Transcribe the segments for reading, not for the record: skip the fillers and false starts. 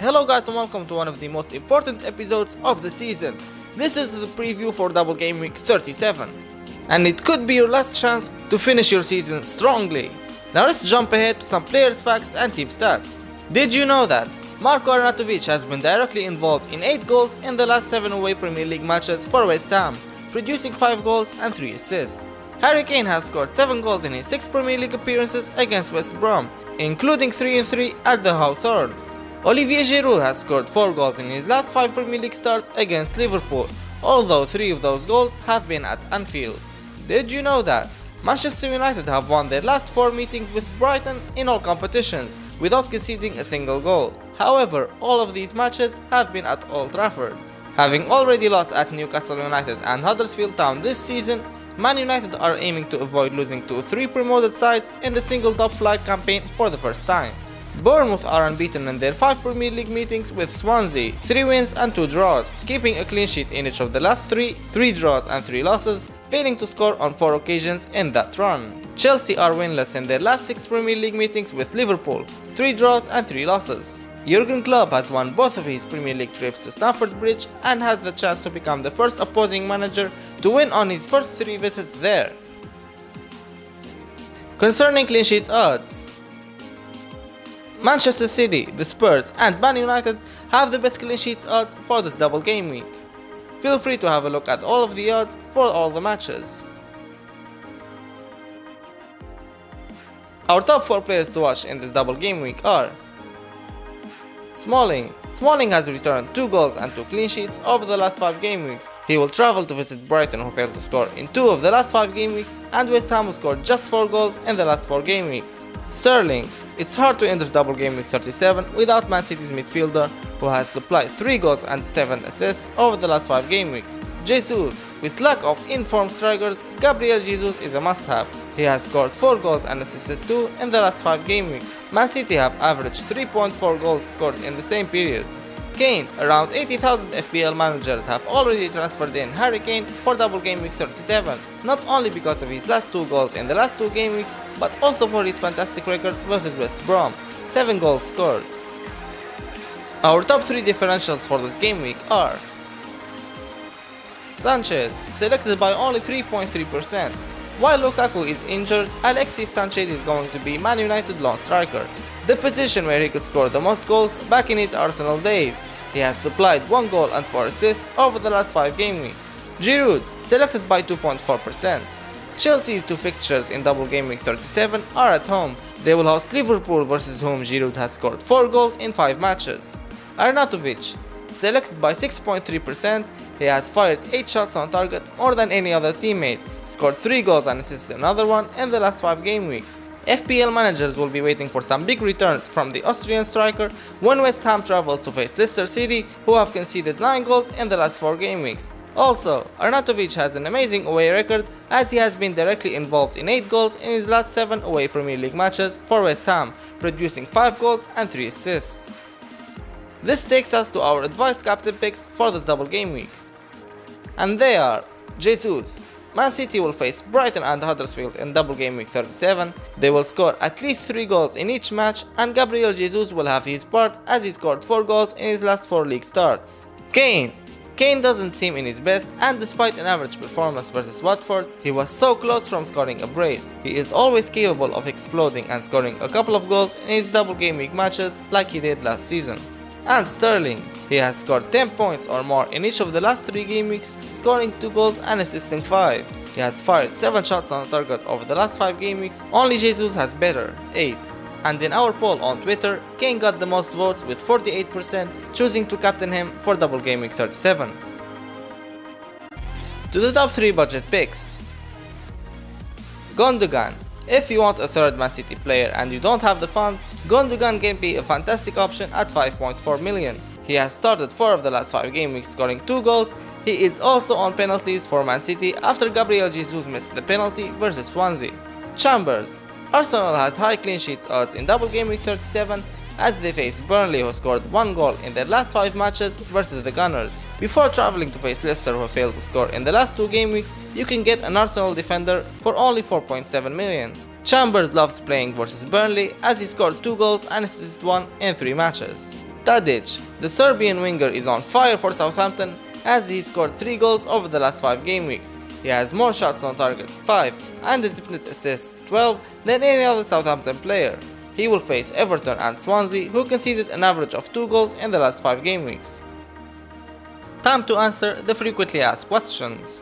Hello guys and welcome to one of the most important episodes of the season. This is the preview for Double Game Week 37. And it could be your last chance to finish your season strongly. Now let's jump ahead to some players' facts and team stats. Did you know that Marko Arnautovic has been directly involved in 8 goals in the last 7 away Premier League matches for West Ham, producing 5 goals and 3 assists. Harry Kane has scored 7 goals in his 6 Premier League appearances against West Brom, including 3 and 3 at the Hawthorns. Olivier Giroud has scored 4 goals in his last 5 Premier League starts against Liverpool, although 3 of those goals have been at Anfield. Did you know that Manchester United have won their last 4 meetings with Brighton in all competitions without conceding a single goal? However, all of these matches have been at Old Trafford. Having already lost at Newcastle United and Huddersfield Town this season, Man United are aiming to avoid losing to 3 promoted sides in the single top flight campaign for the first time. Bournemouth are unbeaten in their 5 Premier League meetings with Swansea, 3 wins and 2 draws, keeping a clean sheet in each of the last 3 draws and 3 losses, failing to score on 4 occasions in that run. Chelsea are winless in their last 6 Premier League meetings with Liverpool, 3 draws and 3 losses. Jurgen Klopp has won both of his Premier League trips to Stamford Bridge and has the chance to become the first opposing manager to win on his first 3 visits there. Concerning clean sheets odds, Manchester City, the Spurs and Man United have the best clean sheets odds for this double game week. Feel free to have a look at all of the odds for all the matches. Our top 4 players to watch in this double game week are Smalling. Smalling has returned 2 goals and 2 clean sheets over the last 5 game weeks. He will travel to visit Brighton, who failed to score in 2 of the last 5 game weeks, and West Ham, who scored just 4 goals in the last 4 game weeks. Sterling. It's hard to enter double game week 37 without Man City's midfielder, who has supplied 3 goals and 7 assists over the last 5 game weeks. Jesus. With lack of informed strikers, Gabriel Jesus is a must-have. He has scored 4 goals and assisted 2 in the last 5 game weeks. Man City have averaged 3.4 goals scored in the same period. Kane. Around 80,000 FPL managers have already transferred in Harry Kane for double game week 37, not only because of his last 2 goals in the last 2 game weeks, but also for his fantastic record versus West Brom, 7 goals scored. Our top 3 differentials for this game week are Sanchez, selected by only 3.3%. While Lukaku is injured, Alexis Sanchez is going to be Man United lone striker, the position where he could score the most goals back in his Arsenal days. He has supplied 1 goal and 4 assists over the last 5 game weeks. Giroud, selected by 2.4%. Chelsea's 2 fixtures in double game week 37 are at home. They will host Liverpool, versus whom Giroud has scored 4 goals in 5 matches. Arnautovic, selected by 6.3%, he has fired 8 shots on target, more than any other teammate, scored 3 goals and assisted another one in the last 5 game weeks. FPL managers will be waiting for some big returns from the Austrian striker when West Ham travels to face Leicester City, who have conceded 9 goals in the last 4 game weeks. Also, Arnautovic has an amazing away record, as he has been directly involved in 8 goals in his last 7 away Premier League matches for West Ham, producing 5 goals and 3 assists. This takes us to our advised captain picks for this double game week. And they are Jesus. Man City will face Brighton and Huddersfield in double game week 37. They will score at least 3 goals in each match, and Gabriel Jesus will have his part, as he scored 4 goals in his last 4 league starts. Kane doesn't seem in his best, and despite an average performance versus Watford, he was so close from scoring a brace. He is always capable of exploding and scoring a couple of goals in his double game week matches like he did last season. And Sterling. He has scored 10 points or more in each of the last 3 game weeks, scoring 2 goals and assisting 5. He has fired 7 shots on target over the last 5 game weeks, only Jesus has better, 8. And in our poll on Twitter, Kane got the most votes with 48%, choosing to captain him for double game week 37. To the top 3 budget picks. Gundogan. If you want a third Man City player and you don't have the funds, Gundogan can be a fantastic option at 5.4 million. He has started 4 of the last 5 game weeks, scoring 2 goals. He is also on penalties for Man City after Gabriel Jesus missed the penalty versus Swansea. Chambers. Arsenal has high clean sheets odds in double game week 37, as they face Burnley, who scored 1 goal in their last 5 matches versus the Gunners. Before travelling to face Leicester, who failed to score in the last 2 game weeks, you can get an Arsenal defender for only 4.7 million. Chambers loves playing versus Burnley, as he scored 2 goals and assisted 1 in 3 matches. Tadic, the Serbian winger, is on fire for Southampton as he scored 3 goals over the last 5 game weeks. He has more shots on target, 5, and attempted assists, 12, than any other Southampton player. He will face Everton and Swansea, who conceded an average of 2 goals in the last 5 game weeks. Time to answer the frequently asked questions.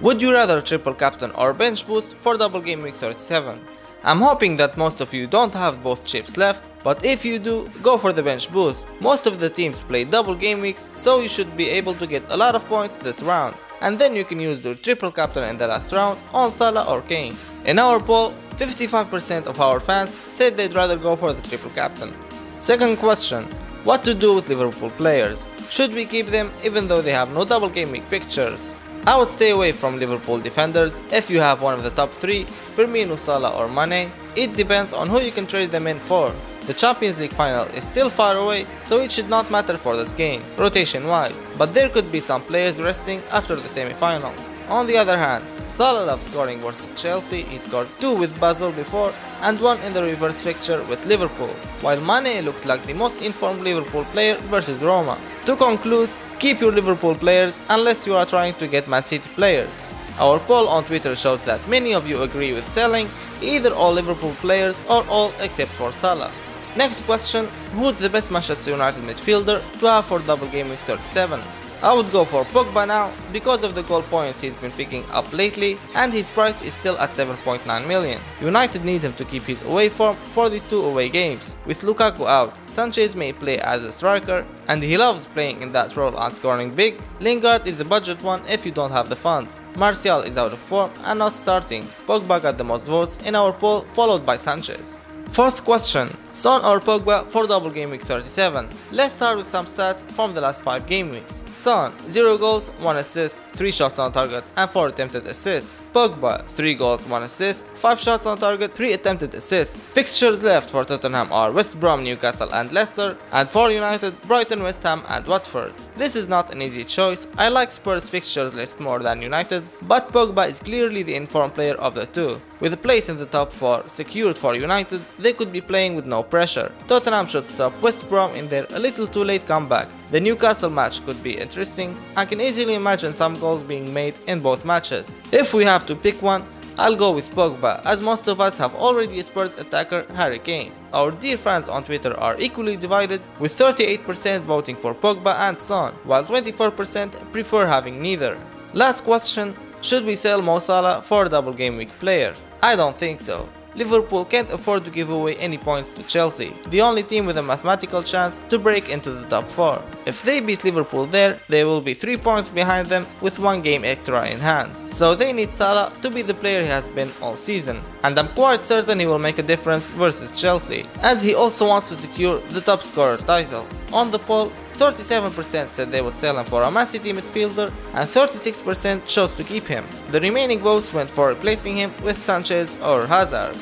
Would you rather triple captain or bench boost for double game week 37? I'm hoping that most of you don't have both chips left, but if you do, go for the bench boost. Most of the teams play double game weeks, so you should be able to get a lot of points this round, and then you can use the triple captain in the last round on Salah or Kane. In our poll, 55% of our fans said they'd rather go for the triple captain. Second question, what to do with Liverpool players? Should we keep them even though they have no double game week fixtures? I would stay away from Liverpool defenders if you have one of the top 3, Firmino, Salah or Mane. It depends on who you can trade them in for. The Champions League final is still far away, so it should not matter for this game, rotation wise, but there could be some players resting after the semi-final. On the other hand, Salah loves scoring versus Chelsea. He scored 2 with Basel before and 1 in the reverse fixture with Liverpool, while Mane looked like the most informed Liverpool player versus Roma. To conclude, keep your Liverpool players unless you are trying to get Man City players. Our poll on Twitter shows that many of you agree with selling either all Liverpool players or all except for Salah. Next question, who's the best Manchester United midfielder to have for double game week 37? I would go for Pogba now because of the goal points he's been picking up lately and his price is still at 7.9 million. United need him to keep his away form for these 2 away games. With Lukaku out, Sanchez may play as a striker and he loves playing in that role and scoring big. Lingard is the budget one if you don't have the funds. Martial is out of form and not starting. Pogba got the most votes in our poll, followed by Sanchez. Fourth question, Son or Pogba for double game week 37? Let's start with some stats from the last 5 game weeks. Son, 0 goals, 1 assist, 3 shots on target and 4 attempted assists. Pogba, 3 goals, 1 assist, 5 shots on target, 3 attempted assists. Fixtures left for Tottenham are West Brom, Newcastle and Leicester, and for United, Brighton, West Ham and Watford. This is not an easy choice. I like Spurs fixtures list more than United's, but Pogba is clearly the informed player of the two. With a place in the top 4 secured for United, they could be playing with no pressure. Tottenham should stop West Brom in their a little too late comeback. The Newcastle match could be interesting. I can easily imagine some goals being made in both matches. If we have to pick one, I'll go with Pogba, as most of us have already a Spurs attacker, Harry Kane. Our dear fans on Twitter are equally divided, with 38% voting for Pogba and Son, while 24% prefer having neither. Last question, should we sell Mo Salah for a double game week player? I don't think so. Liverpool can't afford to give away any points to Chelsea, the only team with a mathematical chance to break into the top 4. If they beat Liverpool there, they will be 3 points behind them with 1 game extra in hand. So they need Salah to be the player he has been all season, and I'm quite certain he will make a difference versus Chelsea, as he also wants to secure the top scorer title. On the poll, 37% said they would sell him for a Man City midfielder and 36% chose to keep him. The remaining votes went for replacing him with Sanchez or Hazard.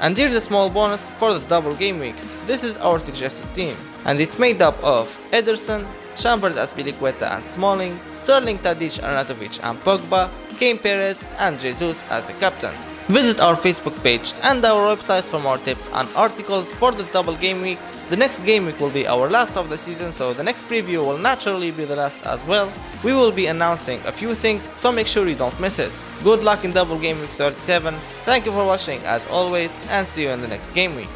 And here's a small bonus for this double game week. This is our suggested team, and it's made up of Ederson, Chambers, Azpilicueta and Smalling, Sterling, Tadic, Arnautovic and Pogba, Kane, Perez and Jesus as a captain. Visit our Facebook page and our website for more tips and articles for this double game week. The next game week will be our last of the season, so the next preview will naturally be the last as well. We will be announcing a few things, so make sure you don't miss it. Good luck in double game week 37. Thank you for watching as always, and see you in the next game week.